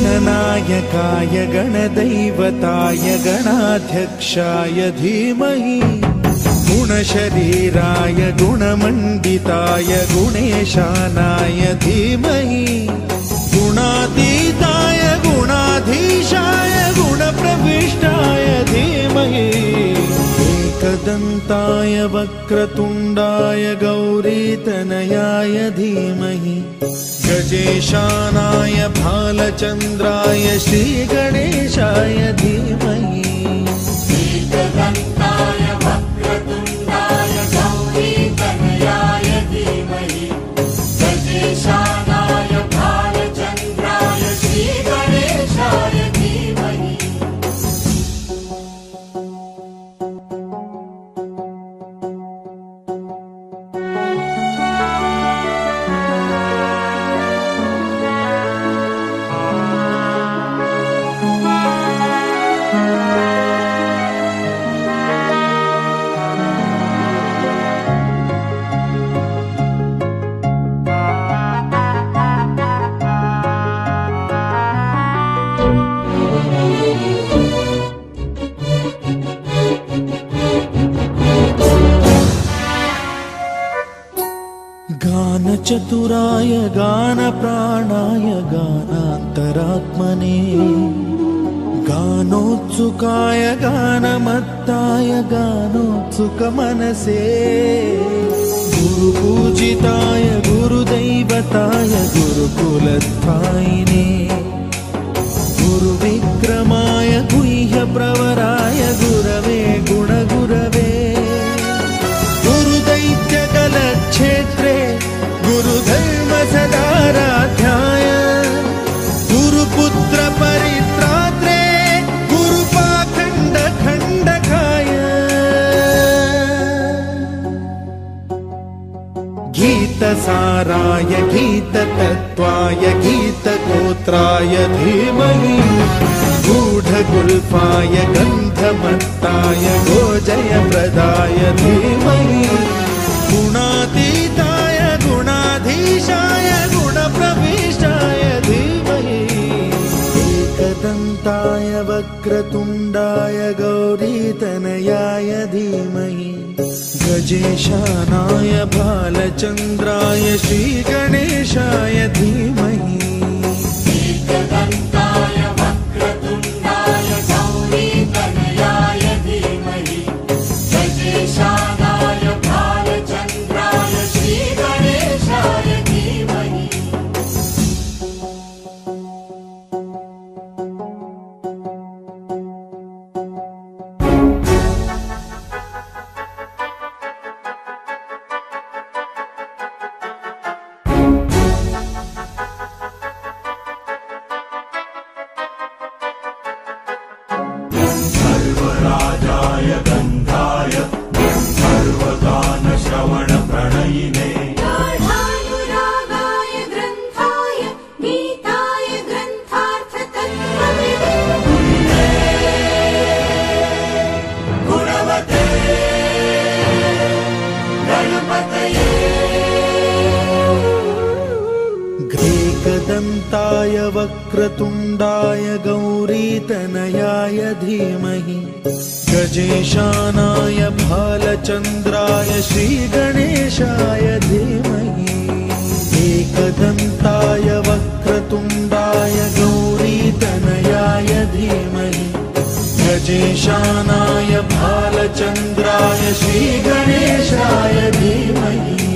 गणनायकाय गणदैवताय गणाध्यक्षाय धीमहि गुणशरीराय गुणमण्डिताय गुणेशानाय धीमहि गुणातीताय गुणाधीशाय गुणप्रविष्टाय धीमहि एकदन्ताय वक्रतुण्डाय गौरीतनयाय धीमहि गजेशानाय भालचन्द्राय श्रीगणेशाय धीमहि एकदन्ताय वक्रतुण्डाय गौरीतनयाय धीमहि गजेशानाय भालचन्द्राय श्रीगणेशाय धीमहि गानचतुराय गानप्राणाय गानान्तरात्मने गानोत्सुकाय गानमत्ताय गानोत्सुकमनसे गुरुपूजिताय गुरुदैवताय गुरुकुलस्थायिने गुरुविक्रमाय गुह्यप्रवराय गुरवे गुणगुरवे गुरुदैत्यकलक्षेत्रे गुरुधर्मसदाराध्याय गुरुपुत्र परित्रात्रे गुरुपाखण्डखण्डकाय गीतसाराय गीततत्त्वाय गीतगोत्राय धीमहि गूढगुल्फाय गन्धमत्ताय गोजयप्रदाय धीमहि गुणातीताय गुणाधीशाय गुणप्रविष्टाय धीमहि एकदन्ताय वक्रतुण्डाय गौरीतनयाय धीमहि गजेशानाय भालचन्द्राय श्रीगणेशाय धीमहि एकदन्ताय वक्रतुण्डाय गौरीतनयाय धीमहि गजेशानाय भालचन्द्राय श्रीगणेशाय धीमहि सर्वराजाय गन्धाय सर्वगानश्रवणप्रणयिने गाढानुरागाय ग्रन्थाय गीताय ग्रन्थार्थतत्त्वविदे गुणवते गणपतये एकदन्ताय वक्रतुण्डाय गौरीतनयाय धीमहि गजेशानाय भालचन्द्राय श्रीगणेशाय धीमहि एकदन्ताय वक्रतुण्डाय गौरीतनयाय धीमहि गजेशानाय भालचन्द्राय श्रीगणेशाय धीमहि